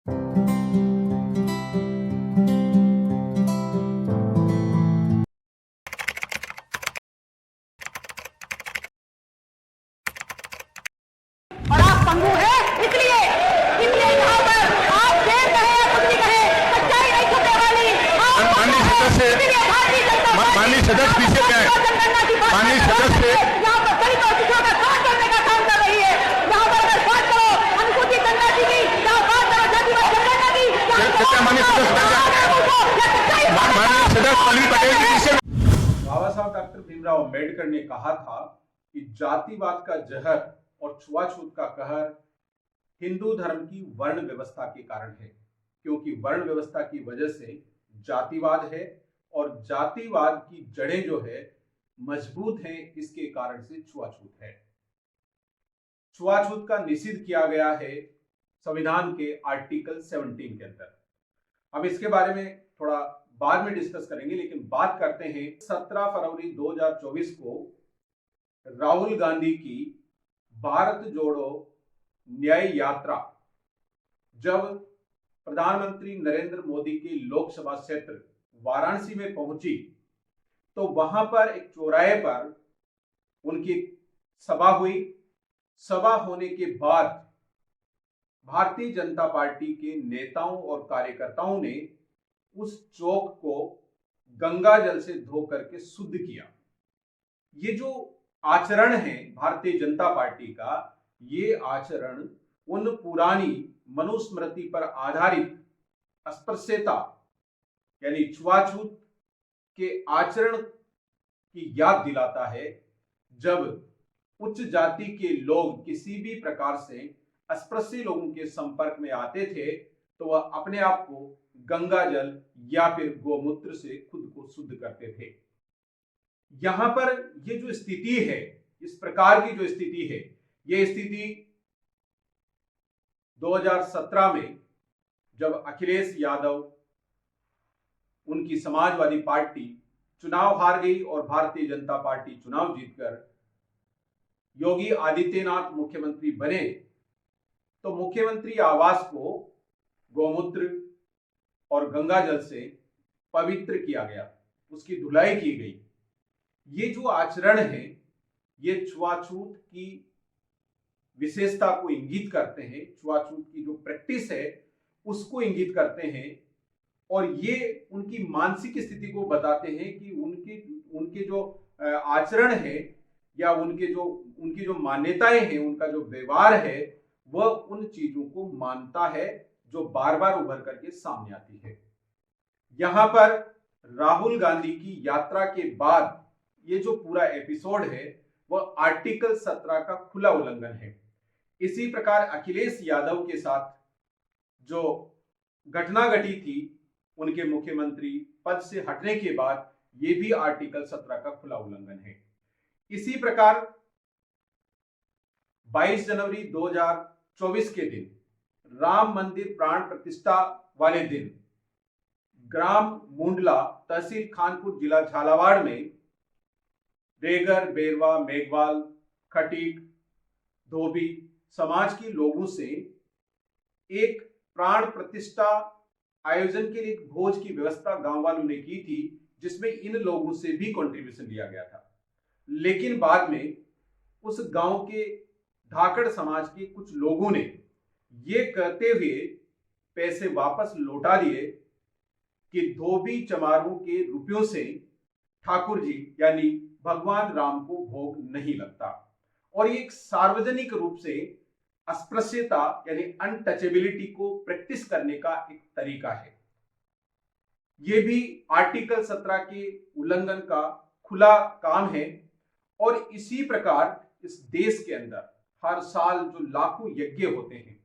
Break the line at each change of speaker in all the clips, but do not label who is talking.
और आप पंगु हैं, इसलिए इसलिए यहाँ पर आप शेर कहे या कुछ भी कहे, सच्चाई नहीं छुपने वाली।
माननीय सदस्य, माननीय सदस्य पीछे क्या है? माननीय सदस्य
यहाँ पर दलित और शिशुओं का साथ करने का काम कर रही है। यहाँ पर अगर बात करो अनुसूचित जनजाति की, यहाँ बात करो जातिवाद जनगणना की,
माननीय सदस्य माननीय सदस्य प्रवीण पटेल जी पीछे।
बाबा साहब डॉक्टर भीमराव अम्बेडकर ने कहा था कि जातिवाद का जहर और छुआछूत का कहर हिंदू धर्म की वर्ण व्यवस्था के कारण है, क्योंकि वर्ण व्यवस्था की वजह से जातिवाद है और जातिवाद की जड़ें जो है मजबूत हैं, इसके कारण से छुआछूत है। छुआछूत का निषेध किया गया है संविधान के आर्टिकल 17 के अंदर। अब इसके बारे में थोड़ा बाद में डिस्कस करेंगे, लेकिन बात करते हैं 17 फरवरी 2024 को राहुल गांधी की भारत जोड़ो न्याय यात्रा जब प्रधानमंत्री नरेंद्र मोदी के लोकसभा क्षेत्र वाराणसी में पहुंची, तो वहां पर एक चौराहे पर उनकी सभा हुई। सभा होने के बाद भारतीय जनता पार्टी के नेताओं और कार्यकर्ताओं ने उस चौक को गंगा जल से धो करके शुद्ध किया। ये जो आचरण है भारतीय जनता पार्टी का, ये आचरण उन पुरानी मनुस्मृति पर आधारित अस्पृश्यता यानी छुआछूत के आचरण की याद दिलाता है। जब उच्च जाति के लोग किसी भी प्रकार से अस्पृश्य लोगों के संपर्क में आते थे, तो वह अपने आप को गंगा जल या फिर गोमूत्र से खुद को शुद्ध करते थे। यहां पर ये जो स्थिति है, इस प्रकार की जो स्थिति है, ये स्थिति 2017 में जब अखिलेश यादव उनकी समाजवादी पार्टी चुनाव हार गई और भारतीय जनता पार्टी चुनाव जीतकर योगी आदित्यनाथ मुख्यमंत्री बने, तो मुख्यमंत्री आवास को गोमूत्र और गंगा जल से पवित्र किया गया, उसकी धुलाई की गई। ये जो आचरण है, ये छुआछूत की विशेषता को इंगित करते हैं, छुआछूत की जो प्रैक्टिस है उसको इंगित करते हैं, और ये उनकी मानसिक स्थिति को बताते हैं कि उनके जो आचरण है या उनकी जो मान्यताएं हैं, उनका जो व्यवहार है, वह उन चीजों को मानता है जो बार बार उभर करके सामने आती है। यहां पर राहुल गांधी की यात्रा के बाद ये जो पूरा एपिसोड है वह आर्टिकल 17 का खुला उल्लंघन है। इसी प्रकार अखिलेश यादव के साथ जो घटना घटी थी उनके मुख्यमंत्री पद से हटने के बाद, ये भी आर्टिकल 17 का खुला उल्लंघन है। इसी प्रकार 22 जनवरी 2024 के दिन राम मंदिर प्राण प्रतिष्ठा वाले दिन ग्राम मुंडला, तहसील खानपुर, जिला झालावाड़ में रेगर, बेरवा, मेघवाल, खटीक, धोबी समाज के लोगों से एक प्राण प्रतिष्ठा आयोजन के लिए एक भोज की व्यवस्था गांव वालों ने की थी, जिसमें इन लोगों से भी कंट्रीब्यूशन लिया गया था। लेकिन बाद में उस गांव के धाकड़ समाज के कुछ लोगों ने ये कहते हुए पैसे वापस लौटा दिए कि धोबी चमारों के रुपयों से ठाकुर जी यानी भगवान राम को भोग नहीं लगता, और ये एक सार्वजनिक रूप से अस्पृश्यता यानी अनटचेबिलिटी को प्रैक्टिस करने का एक तरीका है। ये भी आर्टिकल 17 के उल्लंघन का खुला काम है। और इसी प्रकार इस देश के अंदर हर साल जो लाखों यज्ञ होते हैं,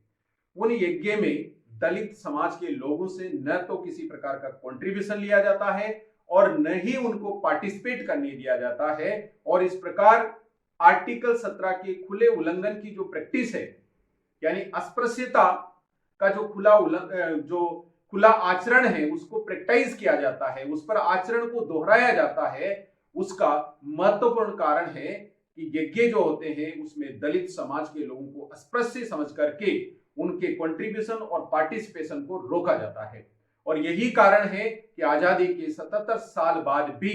उन यज्ञ में दलित समाज के लोगों से न तो किसी प्रकार का कंट्रीब्यूशन लिया जाता है और न ही उनको पार्टिसिपेट करने दिया जाता है। और इस प्रकार आर्टिकल 17 के खुले उल्लंघन की जो प्रैक्टिस है, यानी अस्पृश्यता का जो खुला आचरण है, उसको प्रैक्टिस किया जाता है, उस पर आचरण को दोहराया जाता है, उसका महत्वपूर्ण कारण है कि यज्ञ जो होते हैं उसमें दलित समाज के लोगों को अस्पृश्य समझ करके उनके कंट्रीब्यूशन और पार्टिसिपेशन को रोका जाता है। और यही कारण है कि आजादी के 77 साल बाद भी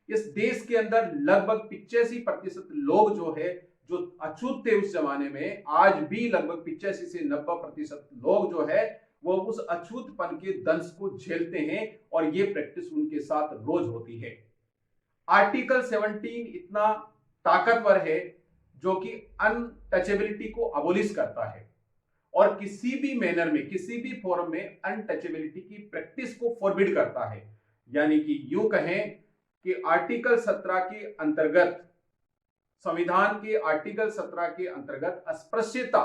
इस देश के अंदर लगभग 85% लोग जो है जो अछूत थे उस जमाने में, आज भी लगभग 85 से 90% लोग जो है वो उस अछूतपन के दंश को झेलते हैं और ये प्रैक्टिस उनके साथ रोज होती है। आर्टिकल 17 इतना ताकतवर है जो कि अनटचेबिलिटी को अबोलिश करता है और किसी भी मैनर में, किसी भी फॉर्म में अनटचेबिलिटी की प्रैक्टिस को फॉरबिड करता है। यानी कि यूं कहें कि आर्टिकल 17 के अंतर्गत, संविधान के आर्टिकल 17 के अंतर्गत अस्पृश्यता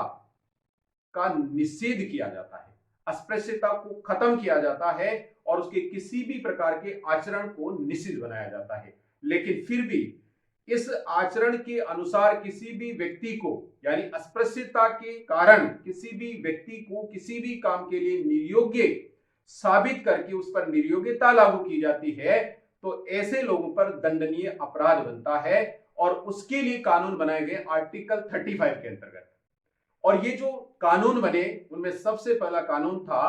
का निषेध किया जाता है, अस्पृश्यता को खत्म किया जाता है और उसके किसी भी प्रकार के आचरण को निषिद्ध बनाया जाता है। लेकिन फिर भी इस आचरण के अनुसार किसी भी व्यक्ति को, यानी अस्पृश्यता के कारण किसी भी व्यक्ति को किसी भी काम के लिए निर्योग्य साबित करके उस पर निर्योग्यता लागू की जाती है, तो ऐसे लोगों पर दंडनीय अपराध बनता है और उसके लिए कानून बनाए गए आर्टिकल 35 के अंतर्गत। और ये जो कानून बने उनमें सबसे पहला कानून था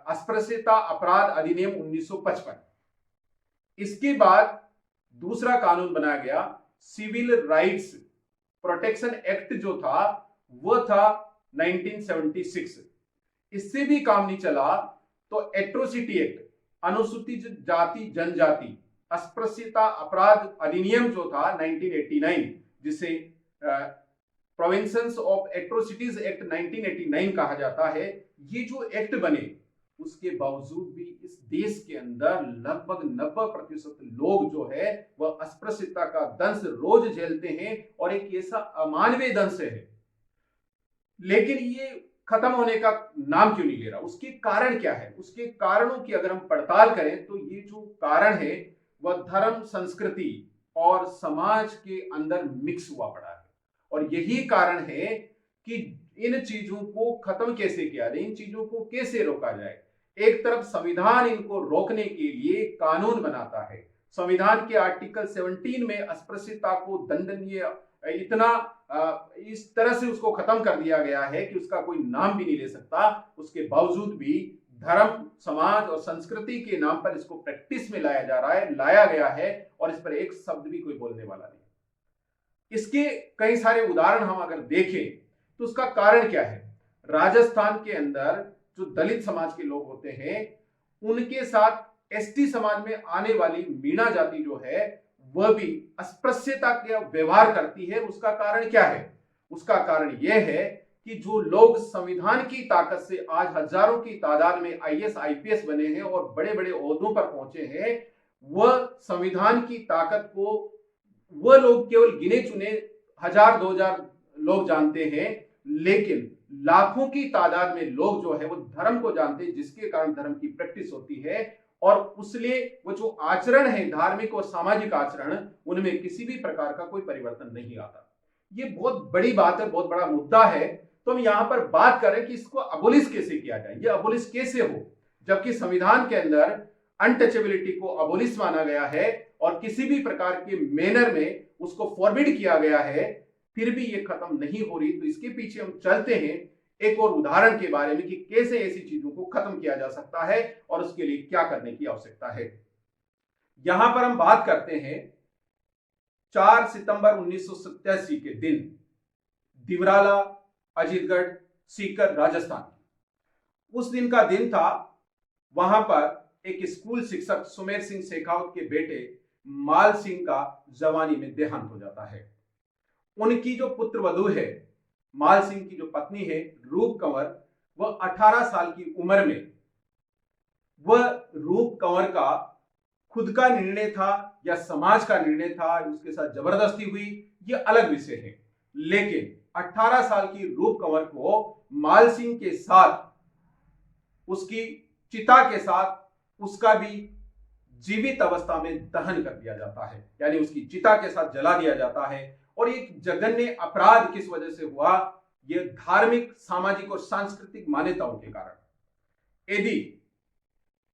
अस्पृश्यता अपराध अधिनियम 1955। इसके बाद दूसरा कानून बनाया गया सिविल राइट्स प्रोटेक्शन एक्ट, जो था वो था 1976। इससे भी काम नहीं चला तो एट्रोसिटी एक्ट, अनुसूचित जाति जनजाति अस्पृश्यता अपराध अधिनियम जो था 1989, जिसे प्रोविंशंस ऑफ एट्रोसिटीज एक्ट 1989 कहा जाता है, ये जो एक्ट बने उसके बावजूद भी इस देश के अंदर लगभग 90% लोग जो है वह अस्पृश्यता का दंश रोज झेलते हैं और एक ऐसा अमानवीय दंश है। लेकिन ये खत्म होने का नाम क्यों नहीं ले रहा? उसके कारण क्या है? उसके कारणों की अगर हम पड़ताल करें तो ये जो कारण है वह धर्म, संस्कृति और समाज के अंदर मिक्स हुआ पड़ा है। और यही कारण है कि इन चीजों को खत्म कैसे किया जाए, इन चीजों को कैसे रोका जाए। एक तरफ संविधान इनको रोकने के लिए कानून बनाता है। संविधान के आर्टिकल 17 में अस्पृश्यता को दंडनीय इतना इस तरह से उसको खत्म कर दिया गया है कि उसका कोई नाम भी नहीं ले सकता। उसके बावजूद भी धर्म, समाज और संस्कृति के नाम पर इसको प्रैक्टिस में लाया जा रहा है, लाया गया है और इस पर एक शब्द भी कोई बोलने वाला नहीं। इसके कई सारे उदाहरण हम अगर देखें तो उसका कारण क्या है? राजस्थान के अंदर जो दलित समाज के लोग होते हैं उनके साथ एसटी समाज में आने वाली मीणा जाति जो है वह भी अस्पृश्यता का व्यवहार करती है। उसका कारण क्या है? उसका कारण यह है कि जो लोग संविधान की ताकत से आज हजारों की तादाद में आईएएस आईपीएस बने हैं और बड़े बड़े ओहदों पर पहुंचे हैं, वह संविधान की ताकत को वह लोग केवल गिने चुने 1000-2000 लोग जानते हैं, लेकिन लाखों की तादाद में लोग जो है वो धर्म को जानते हैं, जिसके कारण धर्म की प्रैक्टिस होती है और उसलिए वो जो आचरण है, धार्मिक और सामाजिक आचरण, उनमें किसी भी प्रकार का कोई परिवर्तन नहीं आता। ये बहुत बड़ी बात है, बहुत बड़ा मुद्दा है। तो हम यहां पर बात करें कि इसको अबोलिश कैसे किया जाए, ये अबोलिश कैसे हो, जबकि संविधान के अंदर अनटचेबिलिटी को अबोलिश माना गया है और किसी भी प्रकार के मैनर में उसको फॉरबिड किया गया है, फिर भी ये खत्म नहीं हो रही। तो इसके पीछे हम चलते हैं एक और उदाहरण के बारे में कि कैसे ऐसी चीजों को खत्म किया जा सकता है और उसके लिए क्या करने की आवश्यकता है। यहां पर हम बात करते हैं 4 सितंबर 1987 के दिन दिवराला, अजीतगढ़, सीकर, राजस्थान। उस दिन का दिन था। वहां पर एक स्कूल शिक्षक सुमेर सिंह शेखावत के बेटे माल सिंह का जवानी में देहांत हो जाता है। उनकी जो पुत्र वधू है, माल सिंह की जो पत्नी है रूप कंवर, वह 18 साल की उम्र में, वह रूप कंवर का खुद का निर्णय था या समाज का निर्णय था, उसके साथ जबरदस्ती हुई, यह अलग विषय है। लेकिन 18 साल की रूप कंवर को माल सिंह के साथ, उसकी चिता के साथ, उसका भी जीवित अवस्था में दहन कर दिया जाता है, यानी उसकी चिता के साथ जला दिया जाता है। और एक जघन्य अपराध किस वजह से हुआ? यह धार्मिक, सामाजिक और सांस्कृतिक मान्यताओं के कारण। यदि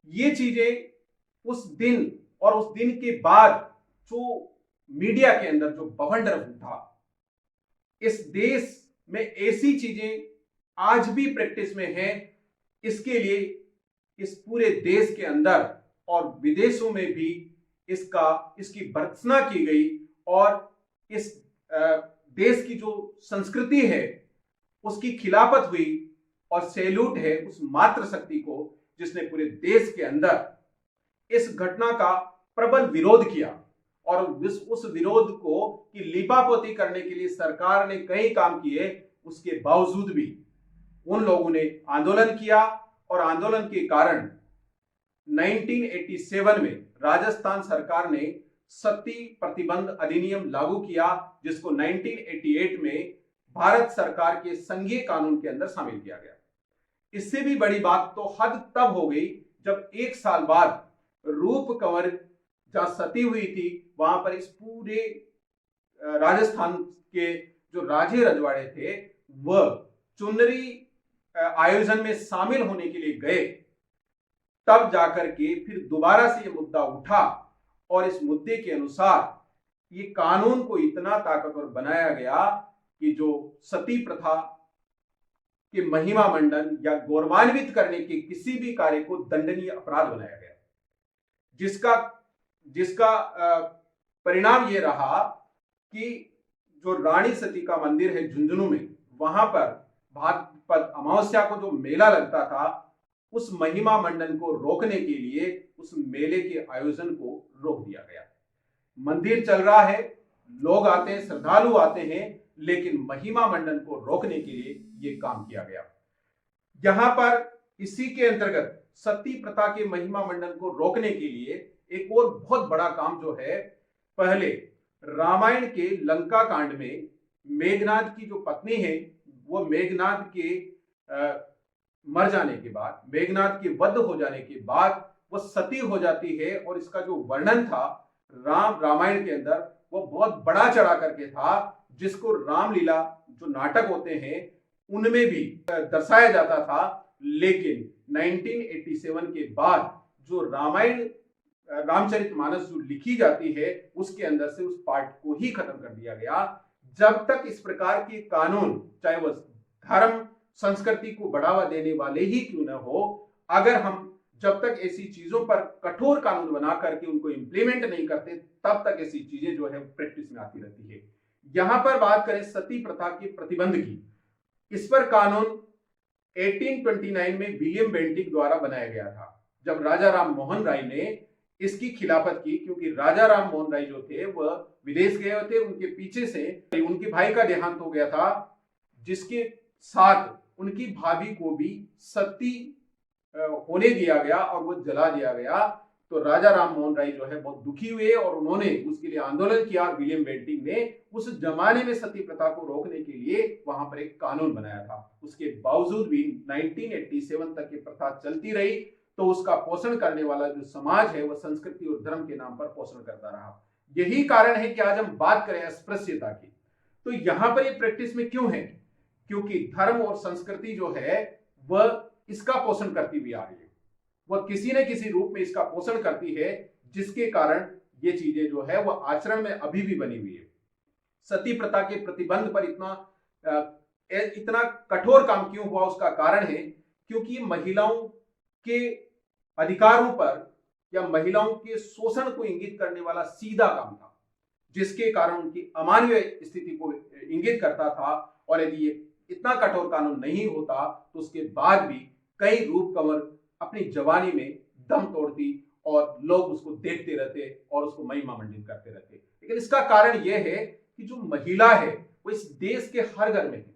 ये चीजें उस दिन और उस दिन के बाद जो मीडिया के अंदर जो बवंडर था, इस देश में ऐसी चीजें आज भी प्रैक्टिस में है। इसके लिए इस पूरे देश के अंदर और विदेशों में भी इसकी भर्त्सना की गई और इस देश की जो संस्कृति है उसकी खिलाफत हुई और सैल्यूट है उस मातृशक्ति को जिसने पूरे देश के अंदर इस घटना का प्रबल विरोध किया। और उस विरोध को की लीपापोती करने के लिए सरकार ने कई काम किए, उसके बावजूद भी उन लोगों ने आंदोलन किया और आंदोलन के कारण 1987 में राजस्थान सरकार ने सती प्रतिबंध अधिनियम लागू किया, जिसको 1988 में भारत सरकार के संघीय कानून के अंदर शामिल किया गया। इससे भी बड़ी बात तो हद तब हो गई जब 1 साल बाद रूप कंवर जहां सती हुई थी वहां पर इस पूरे राजस्थान के जो राजे रजवाड़े थे वह चुनरी आयोजन में शामिल होने के लिए गए। तब जाकर के फिर दोबारा से ये मुद्दा उठा और इस मुद्दे के अनुसार ये कानून को इतना ताकतवर बनाया गया कि जो सती प्रथा के महिमा मंडन या गौरवान्वित करने के किसी भी कार्य को दंडनीय अपराध बनाया गया, जिसका परिणाम ये रहा कि जो रानी सती का मंदिर है झुंझुनू में, वहां पर भाद्रपद अमावस्या को जो मेला लगता था उस महिमा मंडन को रोकने के लिए उस मेले के आयोजन को रोक दिया गया। मंदिर चल रहा है, लोग आते हैं, श्रद्धालु आते हैं, लेकिन महिमा मंडन को रोकने के लिए यह काम किया गया। यहां पर इसी के अंतर्गत सती प्रथा के महिमा मंडन को रोकने के लिए एक और बहुत बड़ा काम जो है, पहले रामायण के लंका कांड में मेघनाद की जो पत्नी है वो मेघनाद के मर जाने के बाद, मेघनाद के वध हो जाने के बाद वो सती हो जाती है और इसका जो वर्णन था रामायण के अंदर वो बहुत बड़ा चढ़ा करके था, जिसको रामलीला जो नाटक होते हैं उनमें भी दर्शाया जाता था। लेकिन 1987 के बाद जो रामायण रामचरितमानस जो लिखी जाती है उसके अंदर से उस पार्ट को ही खत्म कर दिया गया। जब तक इस प्रकार के कानून, चाहे वह धर्म संस्कृति को बढ़ावा देने वाले ही क्यों न हो, अगर हम जब तक ऐसी चीजों पर कठोर कानून बना करके उनको इंप्लीमेंट नहीं करते तब तक ऐसी चीजें जो है प्रैक्टिस में आती रहती है। यहां पर बात करें सती प्रथा के प्रतिबंध की, इस पर कानून 1829 में विलियम बेंटिक द्वारा बनाया गया था, जब राजा राम मोहन राय ने इसकी खिलाफत की, क्योंकि राजा राम मोहन राय जो थे वह विदेश गए थे, उनके पीछे से उनके भाई का देहांत हो गया था, जिसके साथ उनकी भाभी को भी सती होने दिया गया और वो जला दिया गया। तो राजा राम मोहन राय जो है बहुत दुखी हुए और उन्होंने उसके लिए आंदोलन किया। विलियम बेंटिक ने उस जमाने में सती प्रथा को रोकने के लिए वहां पर एक कानून बनाया था। उसके बावजूद भी 1987 तक ये प्रथा चलती रही, तो उसका पोषण करने वाला जो समाज है वह संस्कृति और धर्म के नाम पर पोषण करता रहा। यही कारण है कि आज हम बात करें अस्पृश्यता की, तो यहां पर ये प्रैक्टिस में क्यों है, क्योंकि धर्म और संस्कृति जो है वह इसका पोषण करती हुई आ रही है, वह किसी न किसी रूप में इसका पोषण करती है, जिसके कारण ये चीजें जो है वह आचरण में अभी भी बनी हुई है। सती प्रथा के प्रतिबंध पर इतना कठोर काम क्यों हुआ, उसका कारण है क्योंकि महिलाओं के अधिकारों पर या महिलाओं के शोषण को इंगित करने वाला सीधा काम था, जिसके कारण उनकी अमानवीय स्थिति को इंगित करता था। और यदि ये इतना कठोर कानून नहीं होता तो उसके बाद भी कई रूप कंवर अपनी जवानी में दम तोड़ती और लोग उसको देखते रहते और उसको महिमा मंडित करते रहते। लेकिन इसका कारण यह है कि जो महिला है वो इस देश के हर घर में है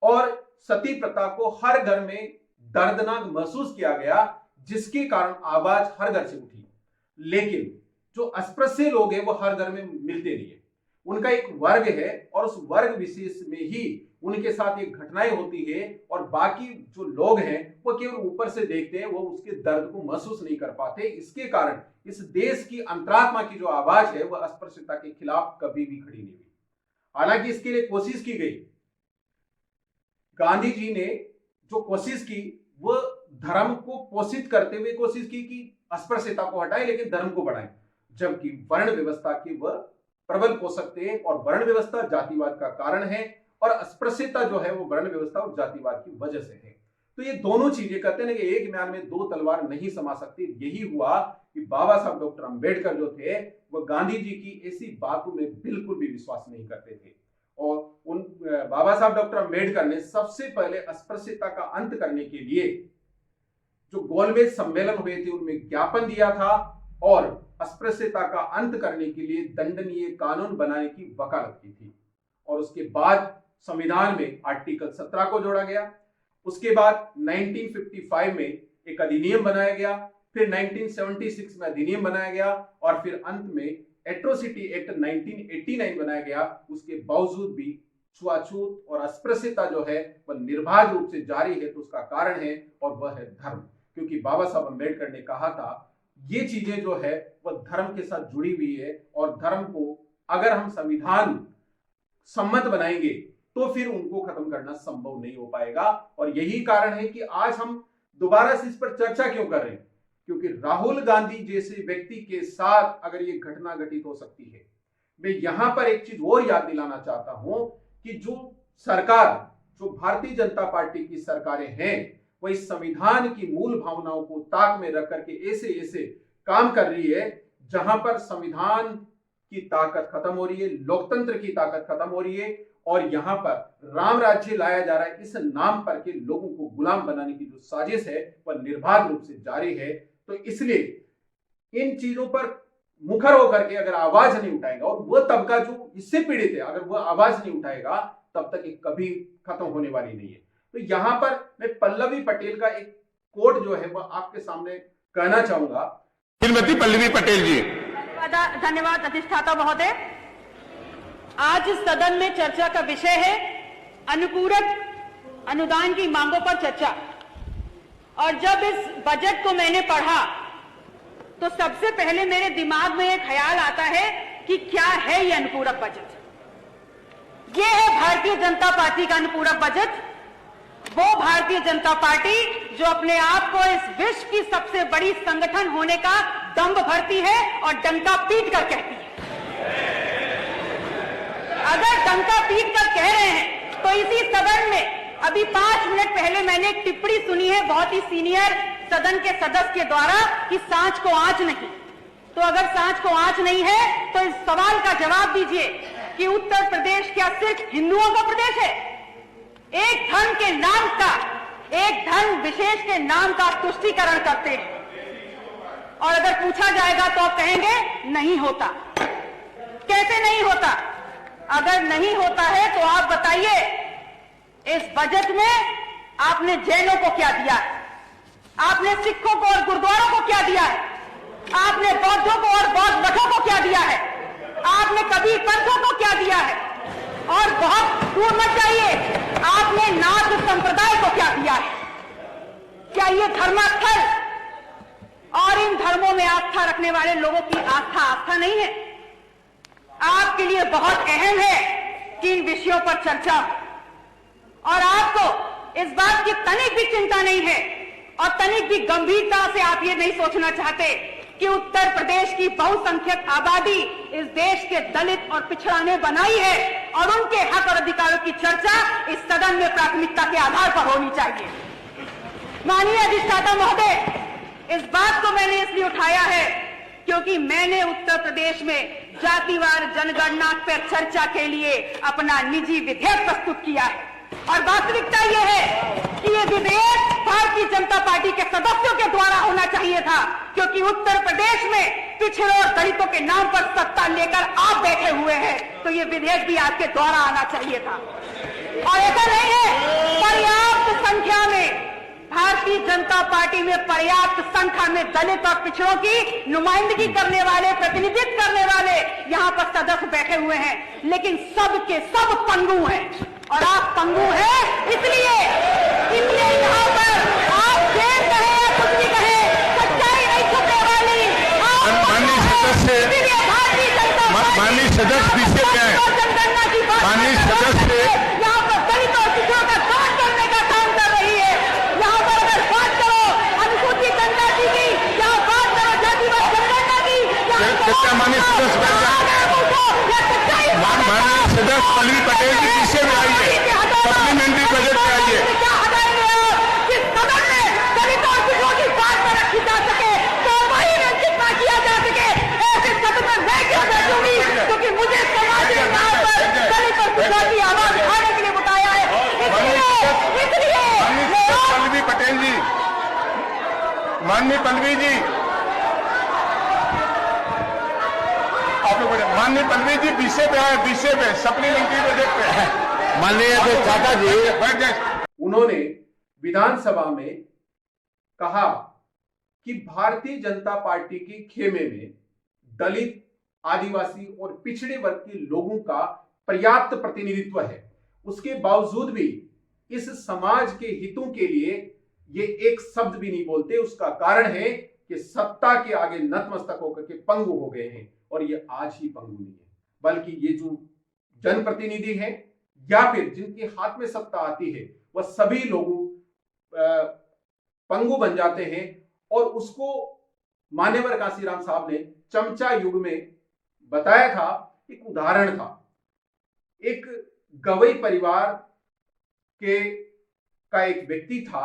और सती प्रथा को हर घर में दर्दनाक महसूस किया गया, जिसके कारण आवाज हर घर से उठी। लेकिन जो अस्पृश्य लोग हैं वो हर घर में मिलते नहीं है, उनका एक वर्ग है और उस वर्ग विशेष में ही उनके साथ एक घटनाएं होती है और बाकी जो लोग हैं वो केवल ऊपर से देखते हैं, वो उसके दर्द को महसूस नहीं कर पाते। इसके कारण इस देश की अंतरात्मा की जो आवाज है वह अस्पृश्यता के खिलाफ कभी भी खड़ी नहीं हुई। हालांकि इसके लिए कोशिश की गई, गांधी जी ने जो कोशिश की वह धर्म को पोषित करते हुए कोशिश की कि अस्पृश्यता को हटाए लेकिन धर्म को बढ़ाए, जबकि वर्ण व्यवस्था के वह प्रबल पोषक थे और वर्ण व्यवस्था जातिवाद का कारण है और अस्पृश्यता जो है वो वर्ण व्यवस्था और जातिवाद की वजह से है। तो ये दोनों चीजें कहते हैं कि एक म्यान में दो तलवार नहीं समा सकती। यही हुआ कि बाबा साहब डॉक्टर अंबेडकर जो थे वो गांधी जी की ऐसी बातों में बिल्कुल भी विश्वास नहीं करते थे, और उन बाबा साहब डॉक्टर अंबेडकर ने सबसे पहले अस्पृश्यता का अंत करने के लिए जो गोलमेज सम्मेलन हुए थे उनमें ज्ञापन दिया था, और अस्पृश्यता का अंत करने के लिए दंडनीय कानून बनाने की वकालत की थी। और उसके बाद संविधान में आर्टिकल 17 को जोड़ा गया। उसके बाद 1955 में एक अधिनियम बनाया गया, फिर 1976 में अधिनियम बनाया गया, और फिर अंत में एट्रोसिटी एक्ट 1989 बनाया गया। उसके बावजूद भी छुआछूत और अस्पृश्यता जो है वह निर्बाध रूप से जारी है। तो उसका कारण है, और वह है धर्म, क्योंकि बाबा साहब अंबेडकर ने कहा था ये चीजें जो है वह धर्म के साथ जुड़ी हुई है, और धर्म को अगर हम संविधान सम्मत बनाएंगे तो फिर उनको खत्म करना संभव नहीं हो पाएगा। और यही कारण है कि आज हम दोबारा से इस पर चर्चा क्यों कर रहे हैं, क्योंकि राहुल गांधी जैसे व्यक्ति के साथ अगर ये घटना घटित हो सकती है। मैं यहां पर एक चीज और याद दिलाना चाहता हूं कि जो सरकार, जो भारतीय जनता पार्टी की सरकारें हैं, वह इस संविधान की मूल भावनाओं को ताक में रख करके ऐसे ऐसे काम कर रही है जहां पर संविधान की ताकत खत्म हो रही है, लोकतंत्र की ताकत खत्म हो रही है, और यहां पर राम राज्य लाया जा रहा है। इस नाम पर के लोगों को गुलाम बनाने की जो साजिश है वह निर्बाध रूप से जारी है। तो इसलिए इन चीजों पर मुखर होकर के अगर आवाज नहीं उठाएगा, और वह तबका जो इससे पीड़ित है अगर वह आवाज नहीं उठाएगा, तब तक ये कभी खत्म होने वाली नहीं है। तो यहां पर मैं पल्लवी पटेल का एक कोट जो है वह आपके सामने कहना चाहूंगा।
श्रीमती पल्लवी पटेल जी।
धन्यवाद अधिष्ठाता महोदय। आज इस सदन में चर्चा का विषय है अनुपूरक अनुदान की मांगों पर चर्चा। और जब इस बजट को मैंने पढ़ा तो सबसे पहले मेरे दिमाग में एक ख्याल आता है कि क्या है ये अनुपूरक बजट। ये है भारतीय जनता पार्टी का अनुपूरक बजट। वो भारतीय जनता पार्टी जो अपने आप को इस विश्व की सबसे बड़ी संगठन होने का दंभ भरती है और डंका पीट कर कहती है। अगर डंका पीट कर कह रहे हैं तो इसी सदन में अभी 5 मिनट पहले मैंने एक टिप्पणी सुनी है बहुत ही सीनियर सदन के सदस्य के द्वारा कि सांच को आंच नहीं। तो अगर सांच को आंच नहीं है तो इस सवाल का जवाब दीजिए कि उत्तर प्रदेश क्या सिर्फ हिंदुओं का प्रदेश है? एक धर्म के नाम का, एक धर्म विशेष के नाम का तुष्टीकरण करते हैं, और अगर पूछा जाएगा तो आप कहेंगे नहीं होता। कैसे नहीं होता? अगर नहीं होता है तो आप बताइए इस बजट में आपने जैनों को क्या दिया है? आपने सिखों को और गुरुद्वारों को क्या दिया है? आपने बौद्धों को और बौद्ध मठों को क्या दिया है? आपने कबीर पंथों को क्या दिया है? और बहुत दूर मत जाइए, आपने नाथ संप्रदाय को क्या दिया है? क्या ये धर्मास्थल और इन धर्मों में आस्था रखने वाले लोगों की आस्था नहीं है? आपके लिए बहुत अहम है कि इन विषयों पर चर्चा हो, और आपको इस बात की तनिक भी चिंता नहीं है और तनिक भी गंभीरता से आप ये नहीं सोचना चाहते कि उत्तर प्रदेश की बहुसंख्यक आबादी इस देश के दलित और पिछड़ा ने बनाई है, और उनके हक और अधिकारों की चर्चा इस सदन में प्राथमिकता के आधार पर होनी चाहिए। माननीय अधिष्ठाता महोदय, इस बात को मैंने इसलिए उठाया है क्योंकि मैंने उत्तर प्रदेश में जातिवार जनगणना पर चर्चा के लिए अपना निजी विधेयक प्रस्तुत किया है, और वास्तविकता यह है कि यह विधेयक भारतीय जनता पार्टी के सदस्यों के द्वारा होना चाहिए था, क्योंकि उत्तर प्रदेश में पिछड़ों और दलितों के नाम पर सत्ता लेकर आप बैठे हुए हैं, तो यह विधेयक भी आपके द्वारा आना चाहिए था। और ऐसा नहीं है, पर्याप्त संख्या में भारतीय जनता पार्टी में पर्याप्त संख्या में दलित और पिछड़ों की नुमाइंदगी करने वाले, प्रतिनिधित्व करने वाले यहाँ पर सदस्य बैठे हुए हैं, लेकिन सब के सब पंगु हैं, और आप पंगु हैं इसलिए यहाँ पर आप जेल कहे या कुछ भी कहे, सच्चाई नहीं छुपने वाली।
माननीय सदस्य पीछे क्या है? माननीय सदस्य
यहाँ पर दलित और पिछड़ों का काट करने का काम कर रही है। यहाँ पर अगर बात करो अनुसूचित जनजाति की, यहाँ बात करो जातिवाद जनगणना की,
क्या माननीय सदस्य पल्लवी पटेल जी पीछे में आइए, सप्लीमेंट्री बजट में आइए।
क्योंकि मुझे समाज ने यहाँ पर दलित और पिछड़ा की आवाज उठाने के लिए बताया है।
पल्लवी पटेल जी, माननीय पल्लवी जी, आप लोग माननीय पल्लवी जी पीछे पे आए, पीछे पे सप्लीमेंट्री बजट पे। माननीय चाचा जी,
उन्होंने विधानसभा में कहा कि भारतीय जनता पार्टी के खेमे में दलित, आदिवासी और पिछड़े वर्ग के लोगों का पर्याप्त प्रतिनिधित्व है। उसके बावजूद भी इस समाज के हितों के लिए ये एक शब्द भी नहीं बोलते। उसका कारण है कि सत्ता के आगे नतमस्तक होकर के पंगु हो गए हैं। और ये आज ही पंगु नहीं है, बल्कि ये जो जनप्रतिनिधि हैं या फिर जिनके हाथ में सत्ता आती है, वह सभी लोग पंगु बन जाते हैं। और उसको मान्यवर कांशीराम साहब ने चमचा युग में बताया था। एक उदाहरण था, एक गवई परिवार का एक व्यक्ति था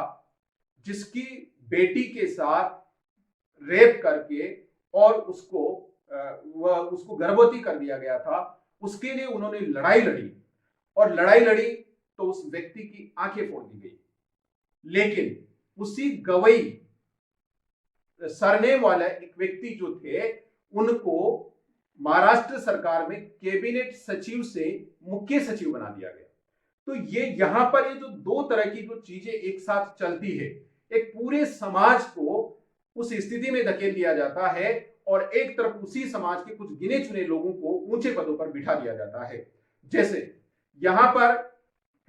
जिसकी बेटी के साथ रेप करके और उसको गर्भवती कर दिया गया था। उसके लिए उन्होंने लड़ाई लड़ी और लड़ाई लड़ी तो उस व्यक्ति की आंखें फोड़ दी गई। लेकिन उसी गवई सरनेम वाला एक व्यक्ति जो थे, उनको महाराष्ट्र सरकार में कैबिनेट सचिव से मुख्य सचिव बना दिया गया। तो ये यहां पर ये जो दो तरह की जो चीजें एक साथ चलती है, एक पूरे समाज को उस स्थिति में धकेल दिया जाता है और एक तरफ उसी समाज के कुछ गिने चुने लोगों को ऊंचे पदों पर बिठा दिया जाता है। जैसे यहां पर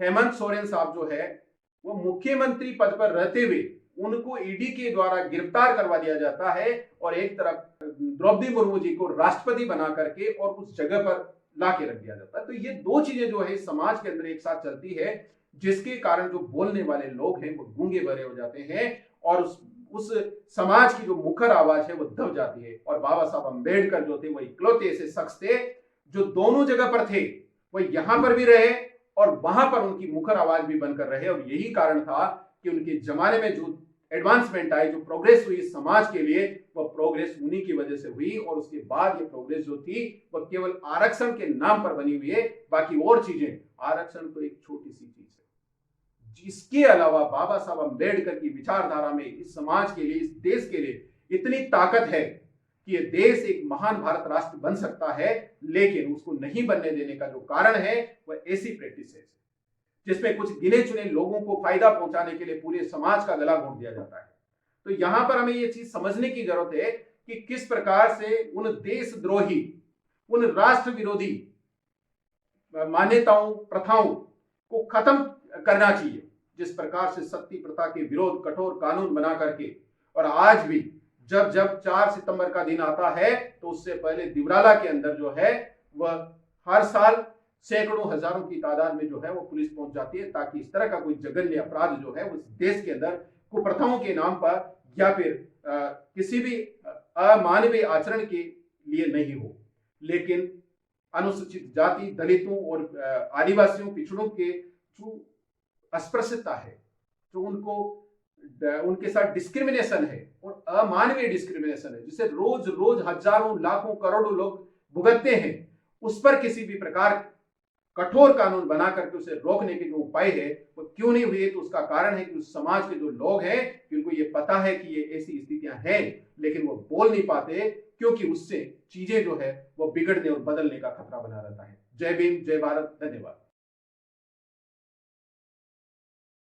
हेमंत सोरेन साहब जो है, वो मुख्यमंत्री पद पर रहते हुए उनको ईडी के द्वारा गिरफ्तार करवा दिया जाता है और एक तरफ द्रौपदी मुर्मू जी को राष्ट्रपति बना करके और उस जगह पर ला के रख दिया जाता है। तो ये दो चीजें जो है समाज के अंदर एक साथ चलती है, जिसके कारण जो बोलने वाले लोग हैं वो गूंगे बहरे हो जाते हैं और उस समाज की जो मुखर आवाज है वो दब जाती है। और बाबा साहब अंबेडकर जो थे वो इकलौते ऐसे शख्स थे जो दोनों जगह पर थे, वो यहां पर भी रहे और वहां पर उनकी मुखर आवाज भी बनकर रहे। और यही कारण था कि उनके जमाने में जो एडवांसमेंट आई, जो प्रोग्रेस हुई समाज के लिए, वह प्रोग्रेस उन्हीं की वजह से हुई। और उसके बाद ये प्रोग्रेस जो थी वह केवल आरक्षण के नाम पर बनी हुई है, बाकी और चीजें, आरक्षण तो एक छोटी सी चीज है। जिसके अलावा बाबा साहब अंबेडकर की विचारधारा में इस समाज के लिए, इस देश के लिए इतनी ताकत है कि ये देश एक महान भारत राष्ट्र बन सकता है। लेकिन उसको नहीं बनने देने का जो कारण है वह ऐसी प्रैक्टिस है जिसमें कुछ गिने चुने लोगों को फायदा पहुंचाने के लिए पूरे समाज का गला घोंट दिया जाता है। तो यहां पर हमें यह चीज समझने की जरूरत है कि किस प्रकार से उन देशद्रोही, उन राष्ट्र विरोधी मान्यताओं, प्रथाओं को खत्म करना चाहिए। जिस प्रकार से सती प्रथा के विरोध कठोर कानून बना करके, और आज भी जब 4 सितंबर का दिन आता है तो उससे पहले दिवराला के अंदर जो है वह हर साल सैकड़ों हजारों की तादाद में जो है वो पुलिस पहुंच जाती है, ताकि इस तरह का कोई जघन्य अपराध जो है उस देश के अंदर कुप्रथाओं के नाम पर या फिर किसी भी अमानवीय आचरण के लिए नहीं हो। लेकिन अनुसूचित जाति, दलितों और आदिवासियों, पिछड़ों के जो अस्पृश्यता है, जो उनके साथ डिस्क्रिमिनेशन है और अमानवीय डिस्क्रिमिनेशन है, जिसे रोज रोज हजारों, लाखों, करोड़ों लोग भुगतते हैं, उस पर किसी भी प्रकार कठोर कानून बना करके उसे रोकने के जो उपाय है वो क्यों नहीं हुए। तो उसका कारण है कि उस समाज के जो लोग हैं, जिनको ये पता है कि ये ऐसी स्थितियां हैं, लेकिन वो बोल नहीं पाते क्योंकि उससे चीजें जो है वो बिगड़ने और बदलने का खतरा बना रहता है। जय भीम, जय भारत, धन्यवाद।